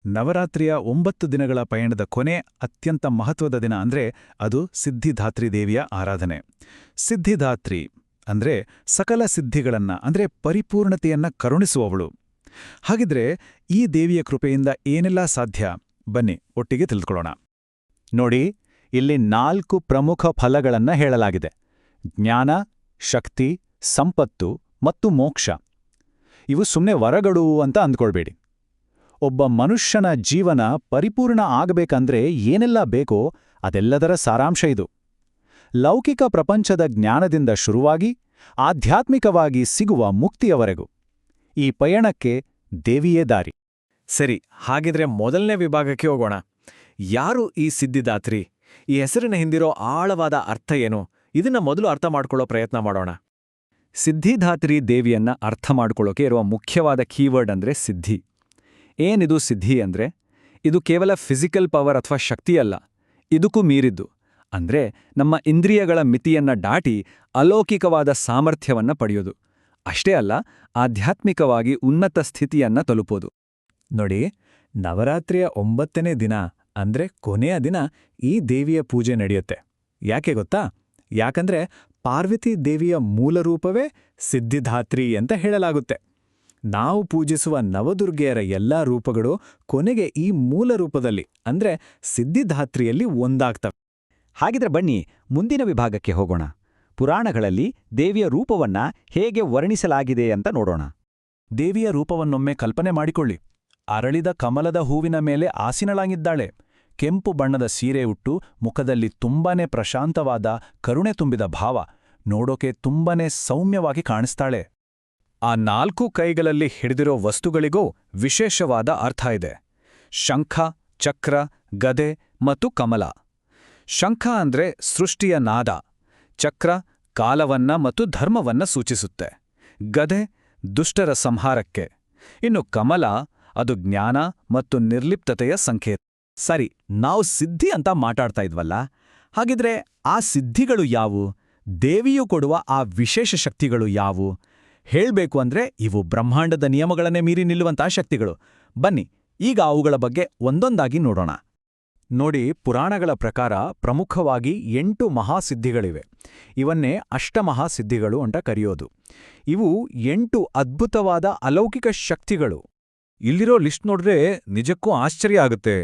ನವರಾತ್ರಿಯ 9 ದಿನಗಳ ಪಯಣದ ಕೊನೆ ಅತ್ಯಂತ ಮಹತ್ವದ ದಿನ ಅಂದ್ರೆ ಅದು ಸಿದ್ಧಿದಾತ್ರಿ ದೇವಿಯ ಆರಾಧನೆ. ಸಿದ್ಧಿದಾತ್ರಿ ಅಂದ್ರೆ ಸಕಲ ಸಿದ್ಧಿಗಳನ್ನ ಅಂದ್ರೆ ಪರಿಪೂರ್ಣತೆಯನ್ನ ಕರುಣಿಸುವವಳು. ಹಾಗಿದ್ರೆ ಈ ದೇವಿಯ ಕೃಪೆಯಿಂದ ಏನೆಲ್ಲ ಸಾಧ್ಯ? ಬನ್ನಿ ಒಟ್ಟಿಗೆ ತಿಳಿದುಕೊಳ್ಳೋಣ. ನೋಡಿ, ಇಲ್ಲಿ 4 ಪ್ರಮುಖ ಫಲಗಳನ್ನ ಹೇಳಲಾಗಿದೆ: ಜ್ಞಾನ, ಶಕ್ತಿ, ಸಂಪತ್ತು ಮತ್ತು ಮೋಕ್ಷ. ಇವು ಸುಮ್ಮನೆ ವರಗಳು ಅಂತ ಅಂದ್ಕೊಳ್ಬೇಡಿ. ಒಬ್ಬ ಮನುಷ್ಯನ ಜೀವನ ಪರಿಪೂರ್ಣ ಆಗಬೇಕಂದ್ರೆ ಏನೆಲ್ಲ ಬೇಕೋ ಅದೆಲ್ಲದರ ಸಾರಾಂಶ ಇದು. ಲೌಕಿಕ ಪ್ರಪಂಚದ ಜ್ಞಾನದಿಂದ ಶುರುವಾಗಿ ಆಧ್ಯಾತ್ಮಿಕವಾಗಿ ಸಿಗುವ ಮುಕ್ತಿಯವರೆಗೂ ಈ ಪಯಣಕ್ಕೆ ದೇವಿಯೇ ದಾರಿ. ಸರಿ, ಹಾಗಿದ್ರೆ ಮೊದಲನೇ ವಿಭಾಗಕ್ಕೆ ಹೋಗೋಣ. ಯಾರು ಈ ಸಿದ್ಧಿದಾತ್ರಿ? ಈ ಹೆಸರಿನ ಹಿಂದಿರೋ ಆಳವಾದ ಅರ್ಥ ಏನು? ಇದನ್ನ ಮೊದಲು ಅರ್ಥ ಮಾಡ್ಕೊಳ್ಳೋ ಪ್ರಯತ್ನ ಮಾಡೋಣ. ಸಿದ್ಧಿದಾತ್ರಿ ದೇವಿಯನ್ನ ಅರ್ಥ ಮಾಡ್ಕೊಳ್ಳೋಕೆ ಇರುವ ಮುಖ್ಯವಾದ ಕೀವರ್ಡ್ ಅಂದ್ರೆ ಸಿದ್ಧಿ. ಏನಿದು ಸಿದ್ಧಿ ಅಂದ್ರೆ? ಇದು ಕೇವಲ ಫಿಸಿಕಲ್ ಪವರ್ ಅಥವಾ ಶಕ್ತಿಯಲ್ಲ, ಇದಕ್ಕೂ ಮೀರಿದ್ದು. ಅಂದ್ರೆ ನಮ್ಮ ಇಂದ್ರಿಯಗಳ ಮಿತಿಯನ್ನ ದಾಟಿ ಅಲೌಕಿಕವಾದ ಸಾಮರ್ಥ್ಯವನ್ನ ಪಡೆಯೋದು. ಅಷ್ಟೇ ಅಲ್ಲ, ಆಧ್ಯಾತ್ಮಿಕವಾಗಿ ಉನ್ನತ ಸ್ಥಿತಿಯನ್ನ ತಲುಪೋದು. ನೋಡಿ, ನವರಾತ್ರಿಯ 9ನೇ ದಿನ ಅಂದ್ರೆ ಕೊನೆಯ ದಿನ ಈ ದೇವಿಯ ಪೂಜೆ ನಡೆಯುತ್ತೆ. ಯಾಕೆ ಗೊತ್ತಾ? ಯಾಕಂದ್ರೆ ಪಾರ್ವತಿ ದೇವಿಯ ಮೂಲರೂಪವೇ ಸಿದ್ಧಿದಾತ್ರಿ ಅಂತ ಹೇಳಲಾಗುತ್ತೆ. ನಾವು ಪೂಜಿಸುವ ನವದುರ್ಗೆಯರ ಎಲ್ಲಾ ರೂಪಗಳು ಕೊನೆಗೆ ಈ ಮೂಲ ರೂಪದಲ್ಲಿ ಅಂದ್ರೆ ಸಿದ್ಧಿದಾತ್ರಿಯಲ್ಲಿ ಒಂದಾಗ್ತವೆ. ಹಾಗಿದ್ರೆ ಬನ್ನಿ ಮುಂದಿನ ವಿಭಾಗಕ್ಕೆ ಹೋಗೋಣ. ಪುರಾಣಗಳಲ್ಲಿ ದೇವಿಯ ರೂಪವನ್ನ ಹೇಗೆ ವರ್ಣಿಸಲಾಗಿದೆ ಅಂತ ನೋಡೋಣ. ದೇವಿಯ ರೂಪವನ್ನೊಮ್ಮೆ ಕಲ್ಪನೆ ಮಾಡಿಕೊಳ್ಳಿ. ಅರಳಿದ ಕಮಲದ ಹೂವಿನ ಮೇಲೆ ಆಸೀನಳಾಗಿದ್ದಾಳೆ. ಕೆಂಪು ಬಣ್ಣದ ಸೀರೆ ಉಟ್ಟು ಮುಖದಲ್ಲಿ ತುಂಬಾನೇ ಪ್ರಶಾಂತವಾದ ಕರುಣೆ ತುಂಬಿದ ಭಾವ. ನೋಡೋಕೆ ತುಂಬಾನೇ ಸೌಮ್ಯವಾಗಿ ಕಾಣಿಸ್ತಾಳೆ. ಆ 4 ಕೈಗಳಲ್ಲಿ ಹಿಡಿದಿರೋ ವಸ್ತುಗಳಿಗೂ ವಿಶೇಷವಾದ ಅರ್ಥ ಇದೆ: ಶಂಖ, ಚಕ್ರ, ಗದೆ ಮತ್ತು ಕಮಲ. ಶಂಖ ಅಂದ್ರೆ ಸೃಷ್ಟಿಯ ನಾದ, ಚಕ್ರ ಕಾಲವನ್ನ ಮತ್ತು ಧರ್ಮವನ್ನ ಸೂಚಿಸುತ್ತೆ, ಗದೆ ದುಷ್ಟರ ಸಂಹಾರಕ್ಕೆ, ಇನ್ನು ಕಮಲ ಅದು ಜ್ಞಾನ ಮತ್ತು ನಿರ್ಲಿಪ್ತತೆಯ ಸಂಕೇತ. ಸರಿ, ನಾವು ಸಿದ್ಧಿ ಅಂತ ಮಾತಾಡ್ತಾ ಇದ್ವಲ್ಲ, ಹಾಗಿದ್ರೆ ಆ ಸಿದ್ಧಿಗಳು ಯಾವು? ದೇವಿಯು ಕೊಡುವ ಆ ವಿಶೇಷ ಶಕ್ತಿಗಳು ಯಾವು? ಹೇಳ್ಬೇಕು ಅಂದ್ರೆ ಇವು ಬ್ರಹ್ಮಾಂಡದ ನಿಯಮಗಳನ್ನೇ ಮೀರಿ ನಿಲ್ಲುವಂತಹ ಶಕ್ತಿಗಳು. ಬನ್ನಿ ಈಗ ಅವುಗಳ ಬಗ್ಗೆ ಒಂದೊಂದಾಗಿ ನೋಡೋಣ. ನೋಡಿ, ಪುರಾಣಗಳ ಪ್ರಕಾರ ಪ್ರಮುಖವಾಗಿ 8 ಮಹಾಸಿದ್ಧಿಗಳಿವೆ. ಇವನ್ನೇ ಅಷ್ಟಮಹಾಸಿದ್ಧಿಗಳು ಅಂತ ಕರೆಯೋದು. ಇವು 8 ಅದ್ಭುತವಾದ ಅಲೌಕಿಕ ಶಕ್ತಿಗಳು. ಇಲ್ಲಿರೋ ಲಿಸ್ಟ್ ನೋಡ್ರೆ ನಿಜಕ್ಕೂ ಆಶ್ಚರ್ಯ ಆಗುತ್ತೆ.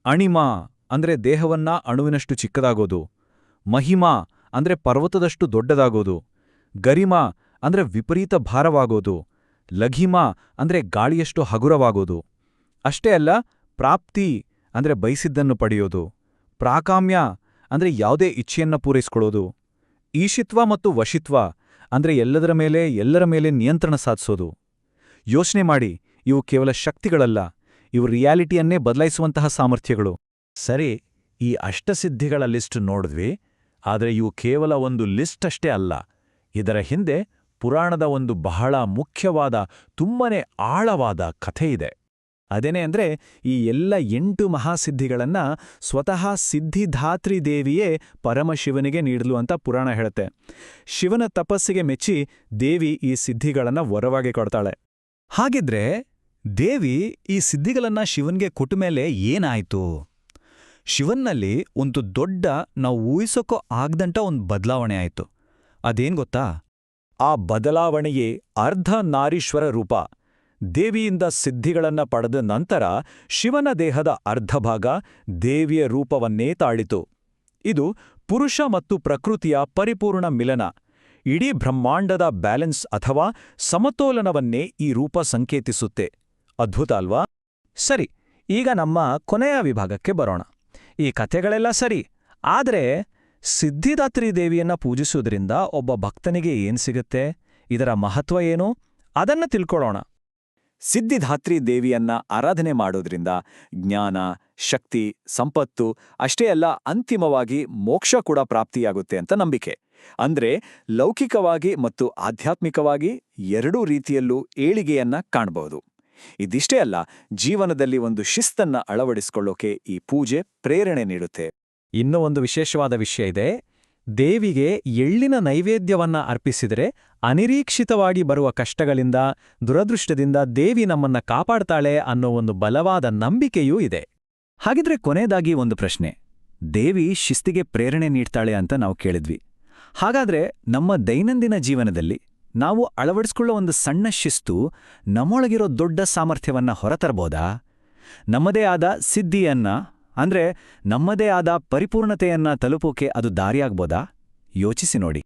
ಅಣಿಮಾ ಅಂದ್ರೆ ದೇಹವನ್ನ ಅಣುವಿನಷ್ಟು ಚಿಕ್ಕದಾಗೋದು, ಮಹಿಮಾ ಅಂದ್ರೆ ಪರ್ವತದಷ್ಟು ದೊಡ್ಡದಾಗೋದು, ಗರಿಮಾ ಅಂದ್ರೆ ವಿಪರೀತ ಭಾರವಾಗೋದು, ಲಘಿಮಾ ಅಂದ್ರೆ ಗಾಳಿಯಷ್ಟು ಹಗುರವಾಗೋದು. ಅಷ್ಟೇ ಅಲ್ಲ, ಪ್ರಾಪ್ತಿ ಅಂದ್ರೆ ಬಯಸಿದ್ದನ್ನು ಪಡೆಯೋದು, ಪ್ರಾಕಾಮ್ಯ ಅಂದ್ರೆ ಯಾವುದೇ ಇಚ್ಛೆಯನ್ನ ಪೂರೈಸ್ಕೊಳ್ಳೋದು, ಈಶಿತ್ವ ಮತ್ತು ವಶಿತ್ವ ಅಂದ್ರೆ ಎಲ್ಲರ ಮೇಲೆ ನಿಯಂತ್ರಣ ಸಾಧಿಸೋದು. ಯೋಚನೆ ಮಾಡಿ, ಇವು ಕೇವಲ ಶಕ್ತಿಗಳಲ್ಲ, ಇವು ರಿಯಾಲಿಟಿಯನ್ನೇ ಬದಲಾಯಿಸುವಂತಹ ಸಾಮರ್ಥ್ಯಗಳು. ಸರಿ, ಈ ಅಷ್ಟಸಿದ್ಧಿಗಳ ಲಿಸ್ಟ್ ನೋಡಿದ್ವಿ. ಆದರೆ ಇವು ಕೇವಲ ಒಂದು ಲಿಸ್ಟ್ ಅಷ್ಟೇ ಅಲ್ಲ. ಇದರ ಹಿಂದೆ ಪುರಾಣದ ಒಂದು ಬಹಳ ಮುಖ್ಯವಾದ, ತುಂಬನೇ ಆಳವಾದ ಕಥೆಯಿದೆ. ಅದೇನೇ ಅಂದ್ರೆ, ಈ ಎಲ್ಲ 8 ಮಹಾಸಿದ್ಧಿಗಳನ್ನ ಸ್ವತಃ ಸಿದ್ಧಿದಾತ್ರಿ ದೇವಿಯೇ ಪರಮಶಿವನಿಗೆ ನೀಡಲು ಅಂತ ಪುರಾಣ ಹೇಳುತ್ತೆ. ಶಿವನ ತಪಸ್ಸಿಗೆ ಮೆಚ್ಚಿ ದೇವಿ ಈ ಸಿದ್ಧಿಗಳನ್ನ ವರವಾಗಿ ಕೊಡ್ತಾಳೆ. ಹಾಗಿದ್ರೆ ದೇವಿ ಈ ಸಿದ್ಧಿಗಳನ್ನ ಶಿವನ್ಗೆ ಕೊಟ್ಟ ಮೇಲೆ ಏನಾಯ್ತು? ಶಿವನ್ನಲ್ಲಿ ಒಂದು ದೊಡ್ಡ, ನಾವು ಊಹಿಸೋಕೋ ಆಗ್ದಂಟ ಒಂದು ಬದಲಾವಣೆ ಆಯ್ತು. ಅದೇನ್ ಗೊತ್ತಾ? ಆ ಬದಲಾವಣೆಯೇ ಅರ್ಧನಾರೀಶ್ವರ ರೂಪ. ದೇವಿಯಿಂದ ಸಿದ್ಧಿಗಳನ್ನ ಪಡೆದ ನಂತರ ಶಿವನ ದೇಹದ ಅರ್ಧಭಾಗ ದೇವಿಯ ರೂಪವನ್ನೇ ತಾಳಿತು. ಇದು ಪುರುಷ ಮತ್ತು ಪ್ರಕೃತಿಯ ಪರಿಪೂರ್ಣ ಮಿಲನ. ಇಡೀ ಬ್ರಹ್ಮಾಂಡದ ಬ್ಯಾಲೆನ್ಸ್ ಅಥವಾ ಸಮತೋಲನವನ್ನೇ ಈ ರೂಪ ಸಂಕೇತಿಸುತ್ತೆ. ಅದ್ಭುತ ಅಲ್ವಾ? ಸರಿ, ಈಗ ನಮ್ಮ ಕೊನೆಯ ವಿಭಾಗಕ್ಕೆ ಬರೋಣ. ಈ ಕಥೆಗಳೆಲ್ಲ ಸರಿ, ಆದರೆ ಸಿದ್ಧಿದಾತ್ರಿ ದೇವಿಯನ್ನ ಪೂಜಿಸುವುದರಿಂದ ಒಬ್ಬ ಭಕ್ತನಿಗೆ ಏನ್ ಸಿಗುತ್ತೆ? ಇದರ ಮಹತ್ವ ಏನು? ಅದನ್ನ ತಿಳ್ಕೊಳ್ಳೋಣ. ಸಿದ್ಧಿದಾತ್ರಿ ದೇವಿಯನ್ನ ಆರಾಧನೆ ಮಾಡೋದ್ರಿಂದ ಜ್ಞಾನ, ಶಕ್ತಿ, ಸಂಪತ್ತು ಅಷ್ಟೇ ಅಲ್ಲ, ಅಂತಿಮವಾಗಿ ಮೋಕ್ಷ ಕೂಡ ಪ್ರಾಪ್ತಿಯಾಗುತ್ತೆ ಅಂತ ನಂಬಿಕೆ. ಅಂದ್ರೆ ಲೌಕಿಕವಾಗಿ ಮತ್ತು ಆಧ್ಯಾತ್ಮಿಕವಾಗಿ ಎರಡೂ ರೀತಿಯಲ್ಲೂ ಏಳಿಗೆಯನ್ನ ಕಾಣಬಹುದು. ಇದಿಷ್ಟೇ ಅಲ್ಲ, ಜೀವನದಲ್ಲಿ ಒಂದು ಶಿಸ್ತನ್ನ ಅಳವಡಿಸಿಕೊಳ್ಳೋಕೆ ಈ ಪೂಜೆ ಪ್ರೇರಣೆ ನೀಡುತ್ತೆ. ಇನ್ನೂ ಒಂದು ವಿಶೇಷವಾದ ವಿಷಯ ಇದೆ. ದೇವಿಗೆ ಎಳ್ಳಿನ ನೈವೇದ್ಯವನ್ನ ಅರ್ಪಿಸಿದರೆ ಅನಿರೀಕ್ಷಿತವಾಗಿ ಬರುವ ಕಷ್ಟಗಳಿಂದ ದುರದೃಷ್ಟದಿಂದ ದೇವಿ ನಮ್ಮನ್ನ ಕಾಪಾಡ್ತಾಳೆ ಅನ್ನೋ ಒಂದು ಬಲವಾದ ನಂಬಿಕೆಯೂ ಇದೆ. ಹಾಗಿದ್ರೆ ಕೊನೆಯದಾಗಿ ಒಂದು ಪ್ರಶ್ನೆ. ದೇವಿ ಶಿಸ್ತಿಗೆ ಪ್ರೇರಣೆ ನೀಡ್ತಾಳೆ ಅಂತ ನಾವು ಕೇಳಿದ್ವಿ. ಹಾಗಾದ್ರೆ ನಮ್ಮ ದೈನಂದಿನ ಜೀವನದಲ್ಲಿ ನಾವು ಅಳವಡಿಸ್ಕೊಳ್ಳೋ ಒಂದು ಸಣ್ಣ ಶಿಸ್ತು ನಮ್ಮೊಳಗಿರೋ ದೊಡ್ಡ ಸಾಮರ್ಥ್ಯವನ್ನ ಹೊರತರಬೋದಾ? ನಮ್ಮದೇ ಆದ ಸಿದ್ಧಿಯನ್ನ ಅಂದ್ರೆ ನಮ್ಮದೇ ಆದ ಪರಿಪೂರ್ಣತೆಯನ್ನ ತಲುಪೋಕೆ ಅದು ದಾರಿಯಾಗ್ಬೋದಾ? ಯೋಚಿಸಿ ನೋಡಿ.